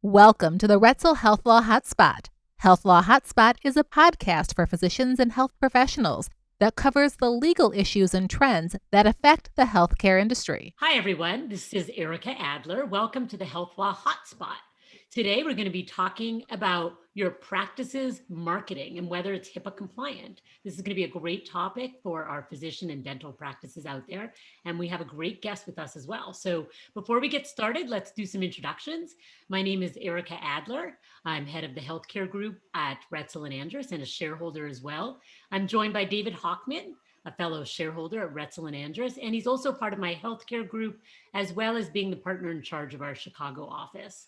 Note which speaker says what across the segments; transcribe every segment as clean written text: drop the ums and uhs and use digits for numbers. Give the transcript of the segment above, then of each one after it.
Speaker 1: Welcome to the Retzel HealthLaw HotSpot. HealthLaw HotSpot is a podcast for physicians and health professionals that covers the legal issues and trends that affect the healthcare industry.
Speaker 2: Hi, everyone. This is Erica Adler. Welcome to the HealthLaw Hotspot. Today, we're going to be talking about your practice's marketing and whether it's HIPAA compliant. This is going to be a great topic for our physician and dental practices out there. And we have a great guest with us as well. So before we get started, let's do some introductions. My name is Erica Adler. I'm head of the healthcare group at Retzel and Andrus and a shareholder as well. I'm joined by David Hockman, a fellow shareholder at Retzel and Andrus, and he's also part of my healthcare group, as well as being the partner in charge of our Chicago office.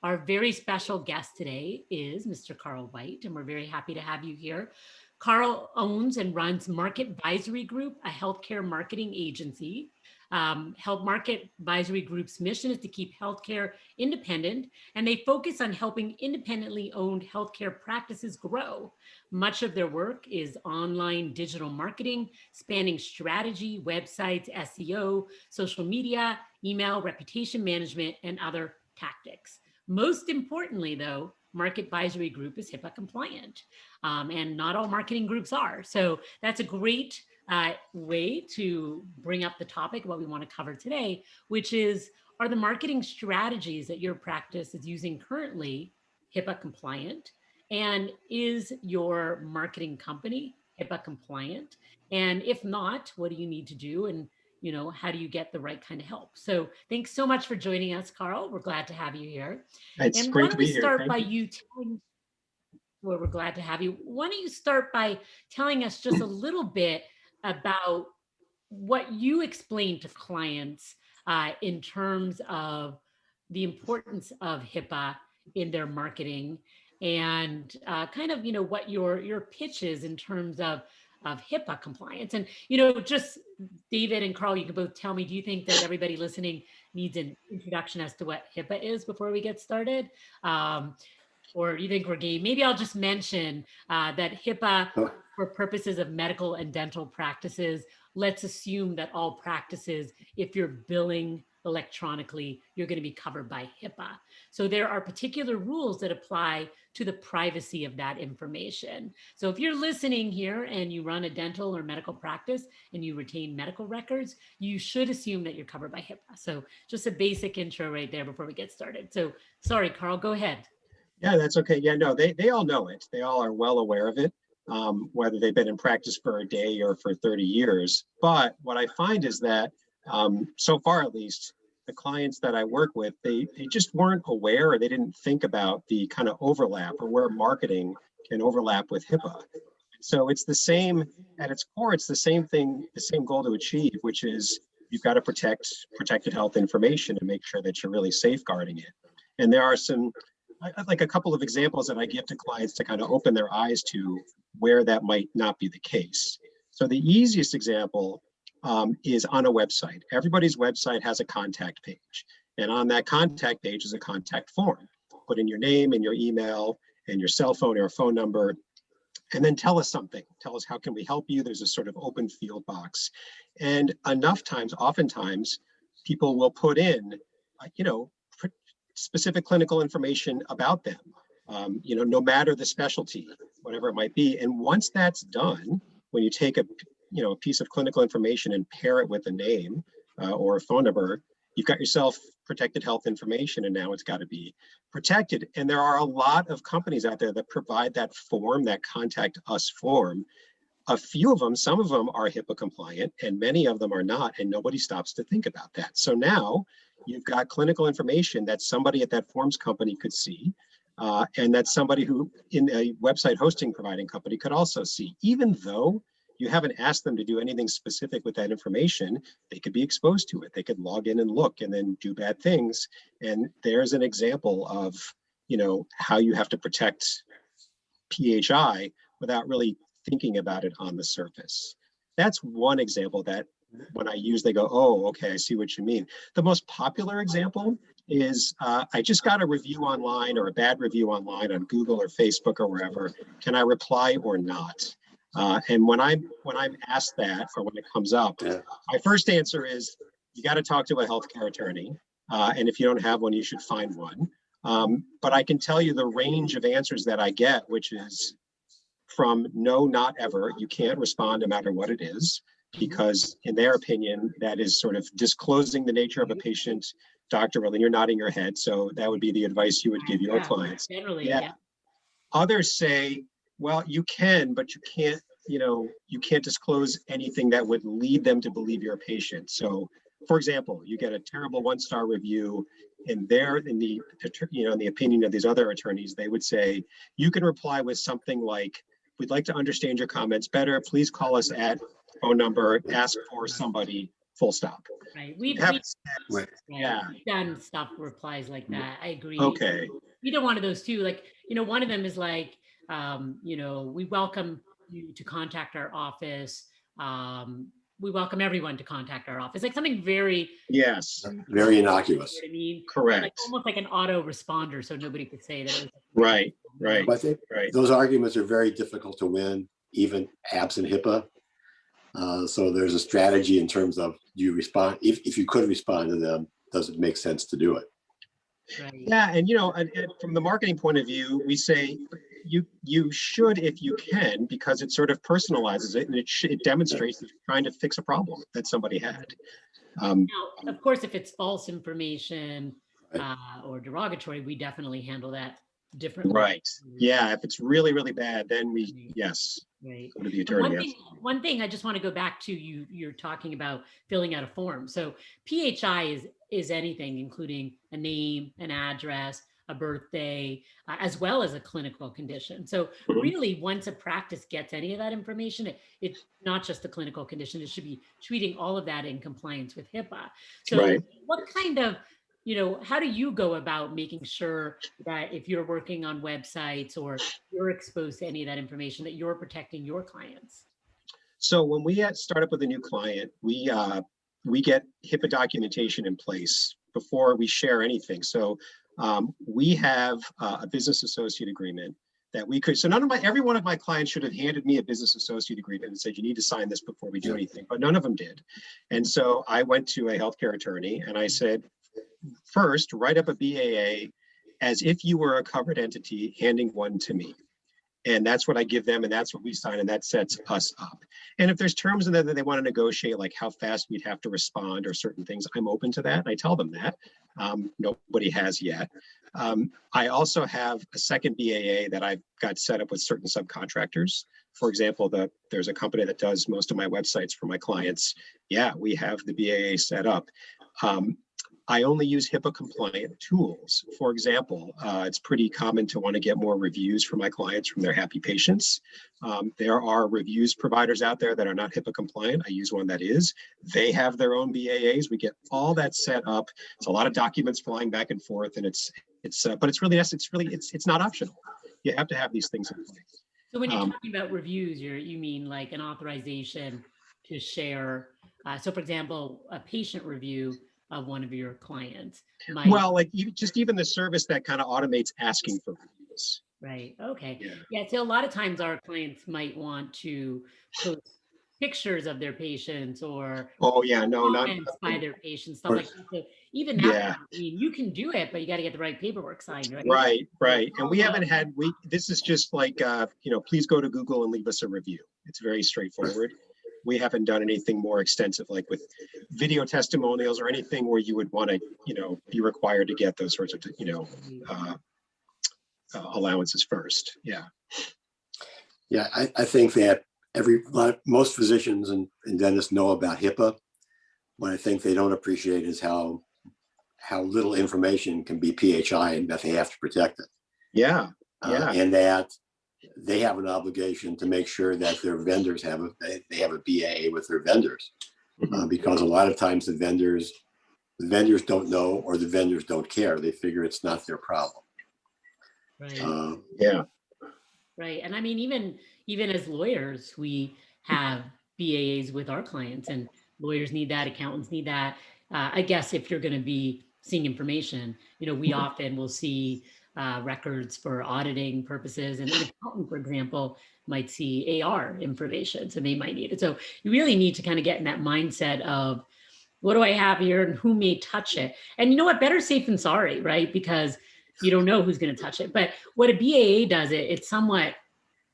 Speaker 2: Our very special guest today is Mr. Carl White, and we're very happy to have you here. Carl owns and runs Market Advisory Group, a healthcare marketing agency. Health Market Advisory Group's mission is to keep healthcare independent, and they focus on helping independently owned healthcare practices grow. Much of their work is online digital marketing, spanning strategy, websites, SEO, social media, email, reputation management, and other tactics. Most importantly, though, Market Advisory Group is HIPAA compliant, and not all marketing groups are. So that's a great way to bring up the topic of what we want to cover today, which is, are the marketing strategies that your practice is using currently HIPAA compliant? And is your marketing company HIPAA compliant? And if not, what do you need to do? And how do you get the right kind of help? So thanks so much for joining us, Carl. We're glad to have you here.
Speaker 3: It's
Speaker 2: And why
Speaker 3: great to
Speaker 2: don't
Speaker 3: be
Speaker 2: we
Speaker 3: here.
Speaker 2: start
Speaker 3: Thank
Speaker 2: by
Speaker 3: you.
Speaker 2: you telling, well, we're glad to have you. Why don't you start by telling us just a little bit about what you explain to clients in terms of the importance of HIPAA in their marketing, and what your pitch is in terms of HIPAA compliance. And just David and Carl, you can both tell me, do you think that everybody listening needs an introduction as to what HIPAA is before we get started? Or you think we're game? Maybe I'll just mention that HIPAA, for purposes of medical and dental practices, let's assume that all practices, if you're billing electronically, you're going to be covered by HIPAA. So there are particular rules that apply to the privacy of that information. So if you're listening here and you run a dental or medical practice and you retain medical records, you should assume that you're covered by HIPAA. So just a basic intro right there before we get started. So sorry, Carl, go ahead.
Speaker 3: Yeah, that's okay. Yeah, no, they all know it. They all are well aware of it, whether they've been in practice for a day or for 30 years. But what I find is that so far, at least, the clients that I work with, they just weren't aware, or they didn't think about the kind of overlap, or where marketing can overlap with HIPAA. So it's the same, at its core, it's the same thing, the same goal to achieve, which is you've got to protect protected health information and make sure that you're really safeguarding it. And there are like a couple of examples that I give to clients to kind of open their eyes to where that might not be the case. So the easiest example is on a website. Everybody's website has a contact page. And on that contact page is a contact form. Put in your name and your email and your cell phone or phone number, and then tell us something. Tell us, how can we help you? There's a sort of open field box. And oftentimes, people will put in, specific clinical information about them, no matter the specialty, whatever it might be. And once that's done, when you take a piece of clinical information and pair it with a name or a phone number, you've got yourself protected health information, and now it's got to be protected. And there are a lot of companies out there that provide that form, that contact us form. A few of them, some of them are HIPAA compliant, and many of them are not, and nobody stops to think about that. So now you've got clinical information that somebody at that forms company could see, and that somebody who in a website hosting providing company could also see. Even though you haven't asked them to do anything specific with that information, they could be exposed to it. They could log in and look and then do bad things. And there's an example of, how you have to protect PHI without really thinking about it on the surface. That's one example that when I use, they go, oh, okay, I see what you mean. The most popular example is I just got a review online, or a bad review online on Google or Facebook or wherever. Can I reply or not? And when I'm asked that, or when it comes up, my first answer is, you got to talk to a healthcare attorney. And if you don't have one, you should find one. But I can tell you the range of answers that I get, which is from no, not ever. You can't respond no matter what it is, because in their opinion, that is sort of disclosing the nature of a patient. Dr. Rowland, you're nodding your head. So that would be the advice you would give your clients.
Speaker 2: Generally,
Speaker 3: yeah. Others say, well, you can, but you can't, you can't disclose anything that would lead them to believe you're a patient. So for example, you get a terrible 1-star review, and there in the, in the opinion of these other attorneys, they would say, you can reply with something like, we'd like to understand your comments better. Please call us at phone number, ask for somebody, full stop.
Speaker 2: Right.
Speaker 3: We've
Speaker 2: done stuff replies like that. I agree.
Speaker 3: Okay.
Speaker 2: Either one of those two, like, one of them is like, we welcome you to contact our office. We welcome everyone to contact our office. Like something very,
Speaker 4: very innocuous.
Speaker 2: You know what I mean?
Speaker 3: Correct.
Speaker 2: Like almost like an auto responder, so nobody could say that it was
Speaker 3: right.
Speaker 4: But I think those arguments are very difficult to win, even absent HIPAA. So there's a strategy in terms of, do you respond? If you could respond to them, does it make sense to do it?
Speaker 2: Right.
Speaker 3: Yeah, and from the marketing point of view, we say you should if you can, because it sort of personalizes it, and it demonstrates that you're trying to fix a problem that somebody had.
Speaker 2: Now, of course, if it's false information or derogatory, we definitely handle that differently.
Speaker 3: Right. Yeah. If it's really, really bad, then we
Speaker 2: Right.
Speaker 3: go to the attorney.
Speaker 2: One thing I just want to go back to, you're talking about filling out a form. So PHI is anything, including a name, an address, a birthday, as well as a clinical condition. So really, once a practice gets any of that information, it's not just the clinical condition. It should be treating all of that in compliance with HIPAA. So what kind of, how do you go about making sure that if you're working on websites or you're exposed to any of that information, that you're protecting your clients?
Speaker 3: So when we start up with a new client, we get HIPAA documentation in place before we share anything. So we have a business associate agreement that we could, so every one of my clients should have handed me a business associate agreement and said, you need to sign this before we do anything, but none of them did. And so I went to a healthcare attorney and I said, first, write up a BAA as if you were a covered entity, handing one to me. And that's what I give them, and that's what we sign, and that sets us up. And if there's terms in there that they want to negotiate, like how fast we'd have to respond or certain things, I'm open to that. And I tell them that. Nobody has yet. I also have a second BAA that I've got set up with certain subcontractors. For example, there's a company that does most of my websites for my clients. Yeah, we have the BAA set up. I only use HIPAA compliant tools. For example, it's pretty common to want to get more reviews from my clients from their happy patients. There are reviews providers out there that are not HIPAA compliant. I use one that is. They have their own BAAs. We get all that set up. It's a lot of documents flying back and forth, and but it's not optional. You have to have these things in place.
Speaker 2: So when you're talking about reviews, you mean like an authorization to share. So for example, a patient review of one of your clients.
Speaker 3: Well, like even the service that kind of automates asking for reviews.
Speaker 2: Right. Okay. Yeah. So a lot of times our clients might want to post pictures of their patients or comments by their patients, stuff like that. So even that, I mean, you can do it, but you got to get the right paperwork signed, right?
Speaker 3: Right. And we haven't had, this is just like, please go to Google and leave us a review. It's very straightforward. We haven't done anything more extensive, like with video testimonials or anything where you would want to, be required to get those sorts of, allowances first. Yeah.
Speaker 4: Yeah, I think that most physicians and dentists know about HIPAA. What I think they don't appreciate is how little information can be PHI and that they have to protect it.
Speaker 3: Yeah.
Speaker 4: And that they have an obligation to make sure that their vendors have a BAA with their vendors, because a lot of times the vendors don't know, or the vendors don't care. They figure it's not their problem.
Speaker 2: Right. Right. And I mean, even as lawyers, we have BAAs with our clients, and lawyers need that, accountants need that. I guess if you're going to be seeing information, we often will see records for auditing purposes, and an accountant, for example, might see AR information, so they might need it. So you really need to kind of get in that mindset of, what do I have here and who may touch it? And you know what, better safe than sorry, right? Because You don't know who's going to touch it. But what a BAA does, it somewhat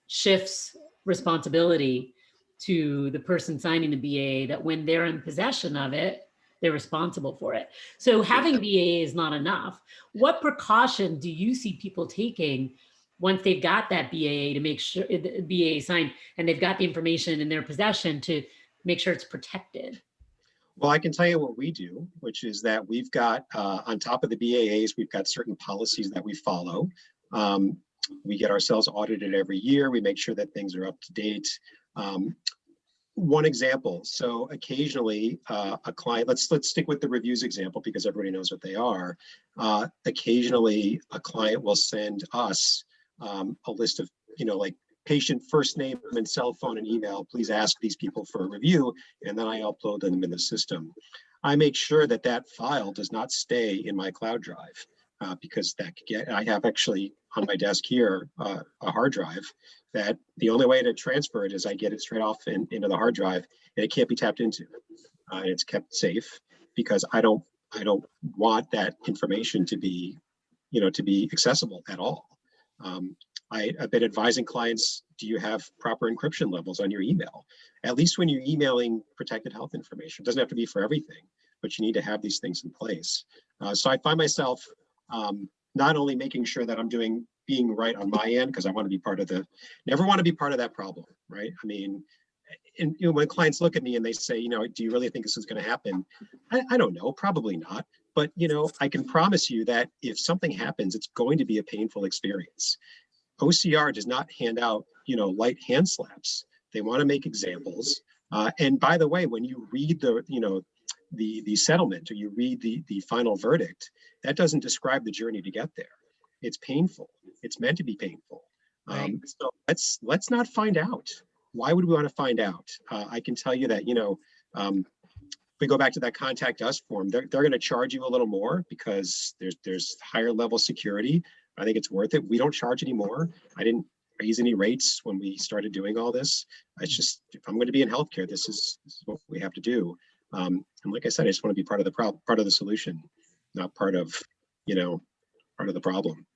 Speaker 2: shifts responsibility to the person signing the BAA, that when they're in possession of it, they're responsible for it. So having BAA is not enough. What precaution do you see people taking once they've got that BAA to make sure the BAA signed and they've got the information in their possession to make sure it's protected?
Speaker 3: Well, I can tell you what we do, which is that we've got, on top of the BAAs, we've got certain policies that we follow. We get ourselves audited every year. We make sure that things are up to date. One example, so occasionally a client, let's stick with the reviews example because everybody knows what they are. Occasionally a client will send us a list of, like patient first name and cell phone and email. Please ask these people for a review, and then I upload them in the system. I make sure that that file does not stay in my cloud drive because that could get, I have actually on my desk here a hard drive that the only way to transfer it is I get it straight off into the hard drive, and it can't be tapped into. And it's kept safe because I don't want that information to be, to be accessible at all. I've been advising clients, do you have proper encryption levels on your email? At least when you're emailing protected health information. It doesn't have to be for everything, but you need to have these things in place. So I find myself not only making sure that I'm being right on my end, because I want to be part of never want to be part of that problem, right? I mean, and when clients look at me and they say, do you really think this is going to happen? I don't know, probably not. But, I can promise you that if something happens, it's going to be a painful experience. OCR does not hand out, light hand slaps. They want to make examples. And by the way, when you read the settlement or you read the final verdict, that doesn't describe the journey to get there. It's painful. It's meant to be painful.
Speaker 2: Right.
Speaker 3: So let's not find out. Why would we want to find out? I can tell you that, if we go back to that contact us form, they're going to charge you a little more because there's higher level security. I think it's worth it. We don't charge anymore. I didn't raise any rates when we started doing all this. It's just, if I'm going to be in healthcare, this is what we have to do. And like I said, I just want to be part of the solution, not part of the problem.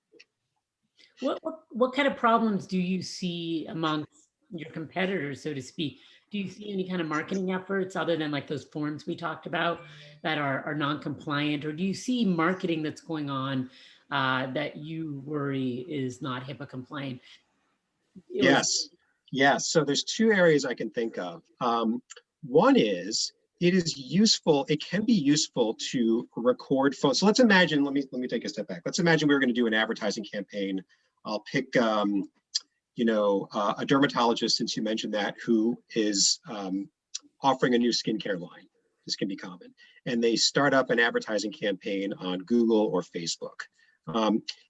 Speaker 2: What kind of problems do you see amongst your competitors, so to speak? Do you see any kind of marketing efforts other than like those forms we talked about that are non-compliant, or do you see marketing that's going on that you worry is not HIPAA compliant?
Speaker 3: Yes. So there's two areas I can think of. One is it can be useful to record phones. So let's imagine, let me take a step back. Let's imagine we were going to do an advertising campaign. I'll pick, a dermatologist, since you mentioned that, who is offering a new skincare line. This can be common. And they start up an advertising campaign on Google or Facebook.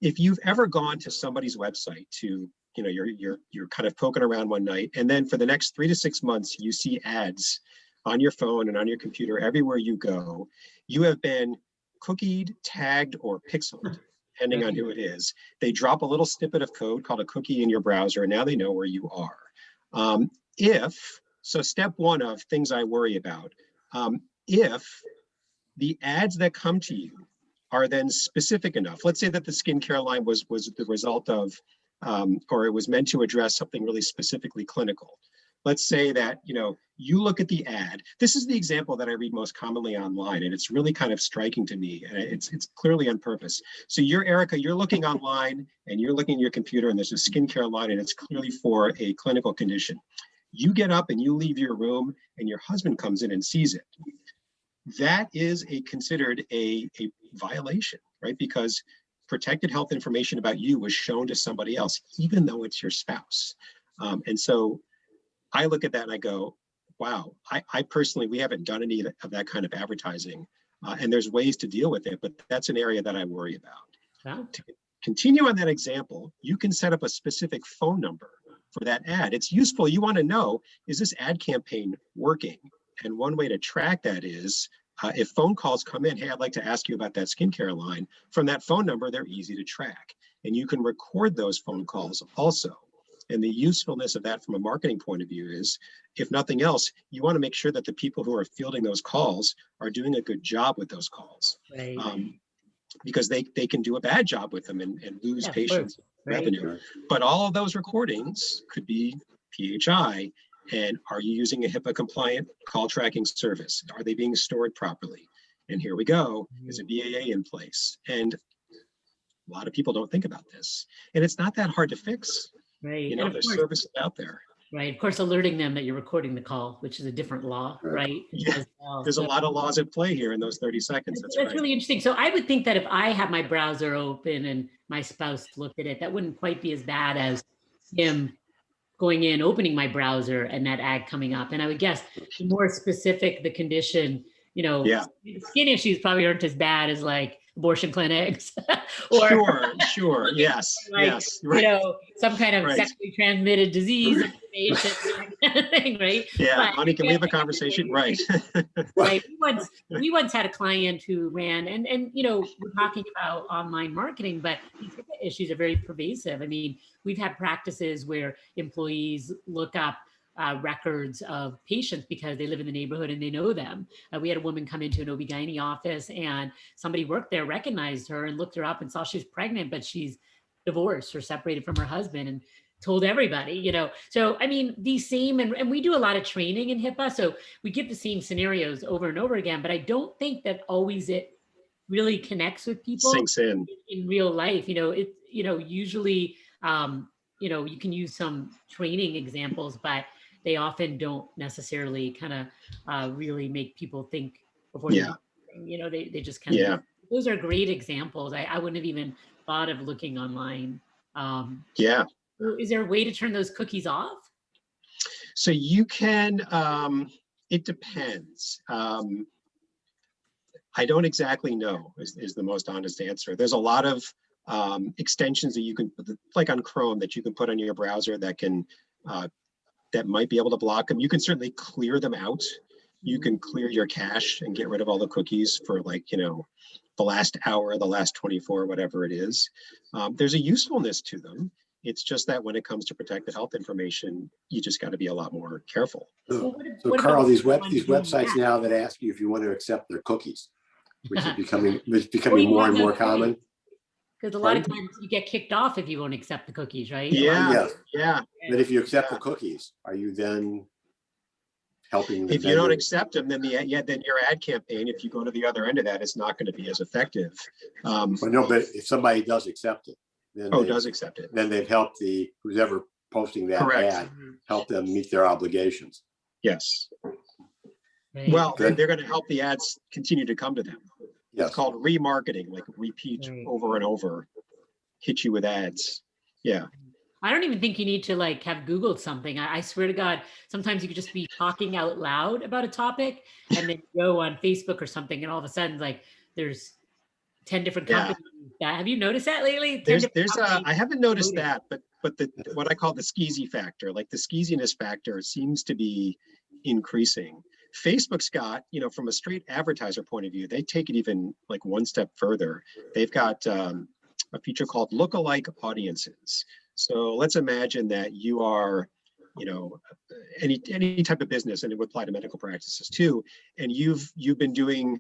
Speaker 3: If you've ever gone to somebody's website to, you're kind of poking around one night, and then for the next 3 to 6 months, you see ads on your phone and on your computer everywhere you go, you have been cookied, tagged, or pixeled, depending on who it is. They drop a little snippet of code called a cookie in your browser, and now they know where you are. So step one of things I worry about, if the ads that come to you are then specific enough, let's say that the skincare line was the result of, or it was meant to address something really specifically clinical. Let's say that, you look at the ad. This is the example that I read most commonly online, and it's really kind of striking to me, and it's clearly on purpose. So Erica, you're looking online and you're looking at your computer, and there's a skincare line, and it's clearly for a clinical condition. You get up and you leave your room, and your husband comes in and sees it. That is considered a violation, right? Because protected health information about you was shown to somebody else, even though it's your spouse. And so I look at that and I go, wow, I personally, we haven't done any of that kind of advertising. And there's ways to deal with it, but that's an area that I worry about.
Speaker 2: Wow.
Speaker 3: To continue on that example, you can set up a specific phone number for that ad. It's useful. You want to know, is this ad campaign working? And one way to track that is if phone calls come in, hey, I'd like to ask you about that skincare line. From that phone number, they're easy to track. And you can record those phone calls also. And the usefulness of that from a marketing point of view is, if nothing else, you want to make sure that the people who are fielding those calls are doing a good job with those calls.
Speaker 2: Right.
Speaker 3: because they can do a bad job with them and lose patients revenue. But all of those recordings could be PHI. And are you using a HIPAA compliant call tracking service? Are they being stored properly? And here we go, is a BAA in place? And a lot of people don't think about this. And it's not that hard to fix.
Speaker 2: Right.
Speaker 3: You know, there's services out there.
Speaker 2: Right. Of course, alerting them that you're recording the call, which is a different law, right?
Speaker 3: Yeah.
Speaker 2: Well.
Speaker 3: There's a lot of laws at play here in those 30 seconds.
Speaker 2: That's
Speaker 3: right.
Speaker 2: really interesting. So I would think that if I have my browser open and my spouse looked at it, that wouldn't quite be as bad as him going in, opening my browser and that ad coming up. And I would guess the more specific the condition, you know, skin issues probably aren't as bad as like abortion clinics or
Speaker 3: sure yes
Speaker 2: like,
Speaker 3: yes right.
Speaker 2: You know, some kind of sexually transmitted disease information kind of thing, right?
Speaker 3: But, honey, can we have a conversation? Right.
Speaker 2: Right. We once had a client who ran, and you know, we're talking about online marketing, but these issues are very pervasive. I mean, we've had practices where employees look up records of patients because they live in the neighborhood and they know them. We had a woman come into an OB-GYN office and somebody worked there, recognized her and looked her up and saw she was pregnant, but she's divorced or separated from her husband and told everybody, you know. So, I mean, these same, and we do a lot of training in HIPAA. So we give the same scenarios over and over again, but I don't think that always it really connects with people.
Speaker 3: Sinks in
Speaker 2: real life. You know, usually, you know, you can use some training examples, but they often don't necessarily kind of really make people think before you know, they just kind of, those are great examples. I wouldn't have even thought of looking online. Is there a way to turn those cookies off?
Speaker 3: So you can, it depends. I don't exactly know is the most honest answer. There's a lot of extensions that you can, like on Chrome, that you can put on your browser that can, that might be able to block them. You can certainly clear them out. You can clear your cache and get rid of all the cookies for, like, you know, the last hour, the last 24, whatever it is. There's a usefulness to them. It's just that when it comes to protected health information, you just got to be a lot more careful.
Speaker 4: So Carl, these websites now that ask you if you want to accept their cookies, which is becoming more and more common.
Speaker 2: Because a lot of times you get kicked off if you won't accept the cookies, right?
Speaker 3: Yeah.
Speaker 4: But if you accept the cookies, are you then helping?
Speaker 3: If you don't accept them, then then your ad campaign, if you go to the other end of that, it's not going to be as effective.
Speaker 4: But if somebody does accept it, then then they've helped who's ever posting that ad, help them meet their obligations.
Speaker 3: Yes. Well, they're going to help the ads continue to come to them. Yes. It's called remarketing, like repeat over and over, hit you with ads. Yeah.
Speaker 2: I don't even think you need to like have Googled something. I swear to God, sometimes you could just be talking out loud about a topic and then go on Facebook or something, and all of a sudden, like, there's 10 different companies. Have you noticed that lately?
Speaker 3: I haven't noticed that, but what I call the skeezy factor, like the skeeziness factor, seems to be increasing. Facebook's got, you know, from a straight advertiser point of view, they take it even like one step further. They've got a feature called lookalike audiences. So let's imagine that you are, you know, any type of business, and it would apply to medical practices too. And you've been doing,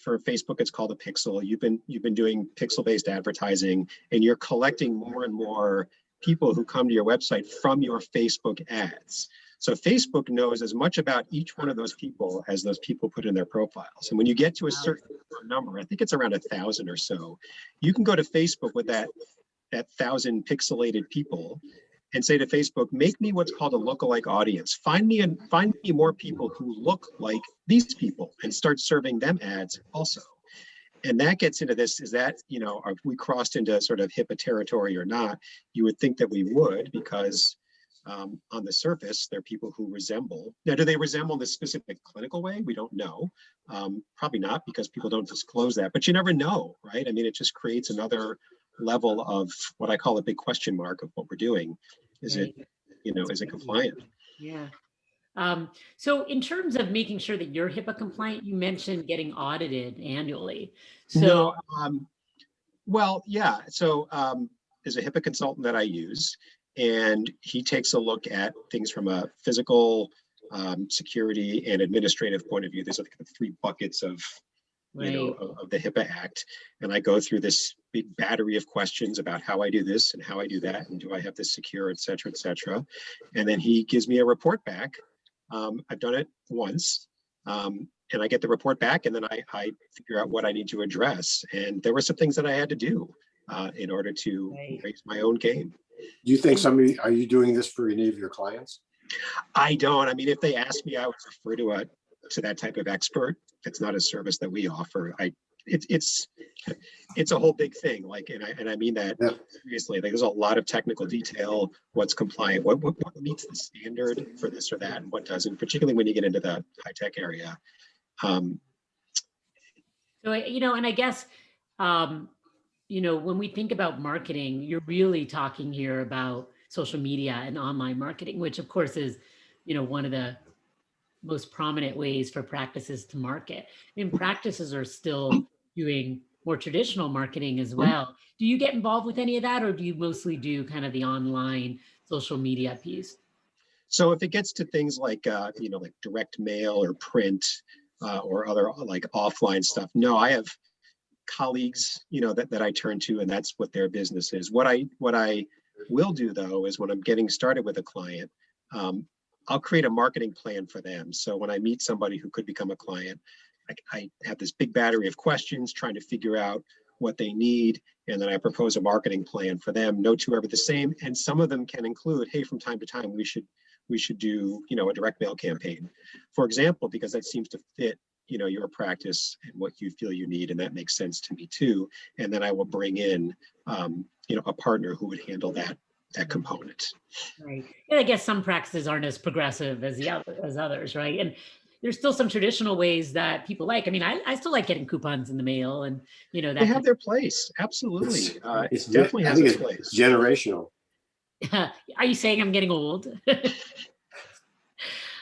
Speaker 3: for Facebook, it's called a pixel. You've been doing pixel-based advertising, and you're collecting more and more people who come to your website from your Facebook ads. So Facebook knows as much about each one of those people as those people put in their profiles. And when you get to a certain number, I think it's around 1,000 or so, you can go to Facebook with that 1,000 pixelated people and say to Facebook, make me what's called a lookalike audience. Find me more people who look like these people, and start serving them ads also. And that gets into this, is that, you know, are we crossed into sort of HIPAA territory or not? You would think that we would, because on the surface, there are people who resemble. Now, do they resemble this specific clinical way? We don't know. Probably not, because people don't disclose that, but you never know, right? I mean, it just creates another level of what I call a big question mark of what we're doing. Is it, you know, is it compliant?
Speaker 2: Yeah. So in terms of making sure that you're HIPAA compliant, you mentioned getting audited annually. So,
Speaker 3: well, yeah. So there's a HIPAA consultant that I use, and he takes a look at things from a physical, security, and administrative point of view. There's like the 3 buckets of
Speaker 2: Right.
Speaker 3: of the HIPAA Act. And I go through this big battery of questions about how I do this and how I do that, and do I have this secure, et cetera, et cetera. And then he gives me a report back. I've done it once. And I get the report back, and then I figure out what I need to address. And there were some things that I had to do in order to raise my own game.
Speaker 4: Do you think are you doing this for any of your clients?
Speaker 3: I don't. I mean, if they ask me, I would refer to that type of expert. It's not a service that we offer. It's a whole big thing. Like, and I mean that seriously. Like, there's a lot of technical detail. What's compliant? What meets the standard for this or that, and what doesn't. Particularly when you get into the high tech area.
Speaker 2: So and I guess when we think about marketing, you're really talking here about social media and online marketing, which of course is one of the most prominent ways for practices to market. I mean, practices are still doing more traditional marketing as well. Do you get involved with any of that, or do you mostly do kind of the online social media piece?
Speaker 3: So if it gets to things like like direct mail or print or other like offline stuff, no, I have colleagues that I turn to, and that's what their business is. What I will do though is when I'm getting started with a client, I'll create a marketing plan for them. So when I meet somebody who could become a client, I have this big battery of questions trying to figure out what they need, and then I propose a marketing plan for them. No two are ever the same, and some of them can include, hey, from time to time we should do a direct mail campaign, for example, because that seems to fit your practice and what you feel you need, and that makes sense to me too. And then I will bring in a partner who would handle that component.
Speaker 2: Right. And I guess some practices aren't as progressive as others, right? And there's still some traditional ways that people like. I mean, I still like getting coupons in the mail, and that
Speaker 3: they have their place. Absolutely,
Speaker 4: It's
Speaker 3: definitely has its place.
Speaker 4: Generational.
Speaker 2: Are you saying I'm getting old?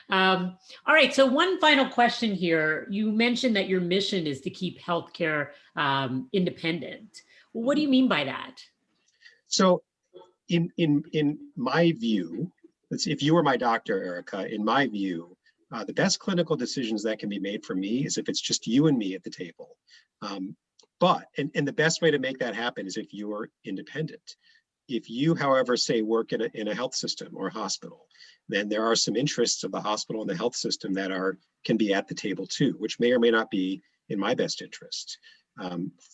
Speaker 2: All right. So one final question here. You mentioned that your mission is to keep healthcare independent. What do you mean by that?
Speaker 3: So in my view, if you were my doctor, Erica, in my view, the best clinical decisions that can be made for me is if it's just you and me at the table. But the best way to make that happen is if you're independent. If you, however, say work in a health system or a hospital, then there are some interests of the hospital and the health system that can be at the table too, which may or may not be in my best interest.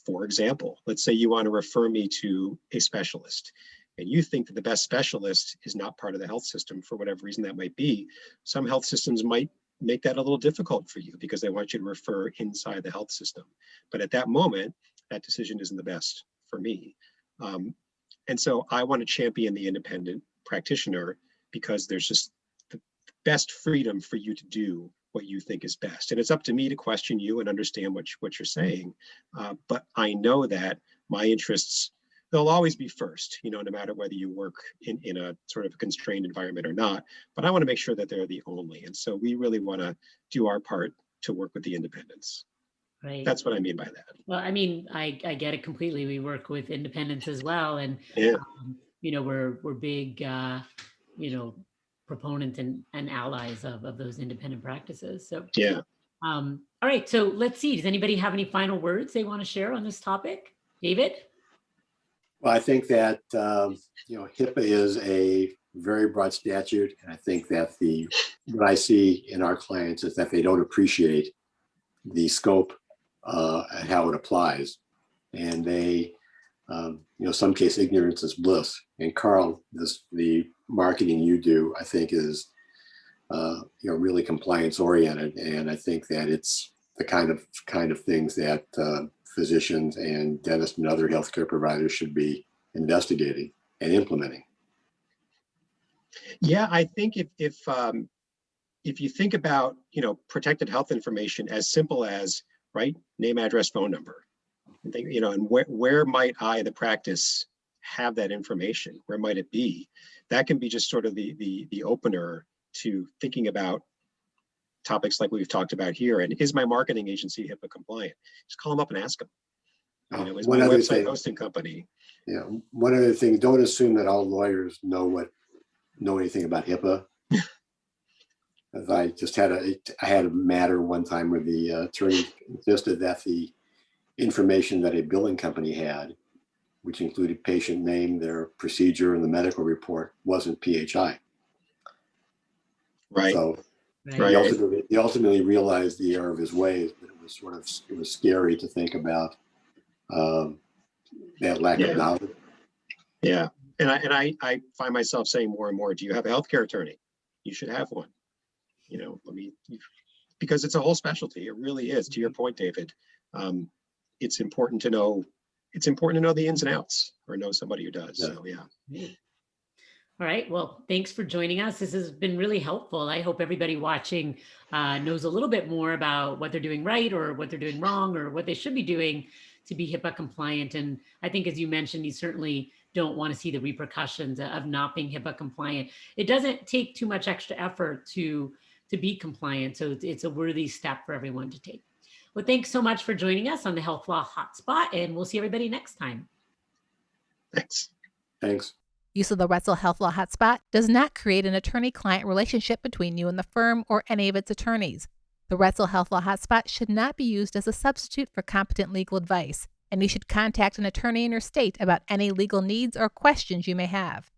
Speaker 3: For example, let's say you want to refer me to a specialist, and you think that the best specialist is not part of the health system for whatever reason that might be. Some health systems might make that a little difficult for you because they want you to refer inside the health system. But at that moment, that decision isn't the best for me. And so I want to champion the independent practitioner because there's just the best freedom for you to do what you think is best. And it's up to me to question you and understand what you're saying. But I know that my interests, they'll always be first, no matter whether you work in a sort of constrained environment or not. But I want to make sure that they're the only. And so we really want to do our part to work with the independents.
Speaker 2: Right.
Speaker 3: That's what I mean by that.
Speaker 2: Well, I mean, I get it completely. We work with independents as well. And, we're big, proponents and allies of those independent practices. So,
Speaker 3: yeah.
Speaker 2: All right. So let's see. Does anybody have any final words they want to share on this topic? David?
Speaker 4: Well, I think that, HIPAA is a very broad statute. And I think that what I see in our clients is that they don't appreciate the scope and how it applies. And they, some case ignorance is bliss. And Carl, the marketing you do, I think is, really compliance oriented. And I think that it's the kind of things that physicians and dentists and other healthcare providers should be investigating and implementing.
Speaker 3: Yeah, I think if you think about, protected health information as simple as, right, name, address, phone number, and think, and where might I, the practice, have that information? Where might it be? That can be just sort of the opener to thinking about topics like we've talked about here. And is my marketing agency HIPAA compliant? Just call them up and ask them. Is my website hosting company?
Speaker 4: Yeah. One other thing, don't assume that all lawyers know anything about HIPAA. I had a matter one time where the attorney insisted that the information that a billing company had, which included patient name, their procedure, and the medical report, wasn't PHI.
Speaker 3: Right.
Speaker 4: So
Speaker 3: Right.
Speaker 4: he ultimately realized the error of his ways, but it was scary to think about that lack of knowledge.
Speaker 3: Yeah. And I find myself saying more and more, do you have a healthcare attorney? You should have one. Because it's a whole specialty. It really is. To your point, David, it's important to know the ins and outs, or know somebody who does. So yeah.
Speaker 2: All right. Well, thanks for joining us. This has been really helpful. I hope everybody watching knows a little bit more about what they're doing right, or what they're doing wrong, or what they should be doing to be HIPAA compliant. And I think, as you mentioned, you certainly don't want to see the repercussions of not being HIPAA compliant. It doesn't take too much extra effort to be compliant. So it's a worthy step for everyone to take. Well, thanks so much for joining us on the HealthLaw Hotspot, and we'll see everybody next time.
Speaker 3: Thanks.
Speaker 1: Use of the Retzel HealthLaw Hotspot does not create an attorney-client relationship between you and the firm or any of its attorneys. The Retzel HealthLaw Hotspot should not be used as a substitute for competent legal advice, and you should contact an attorney in your state about any legal needs or questions you may have.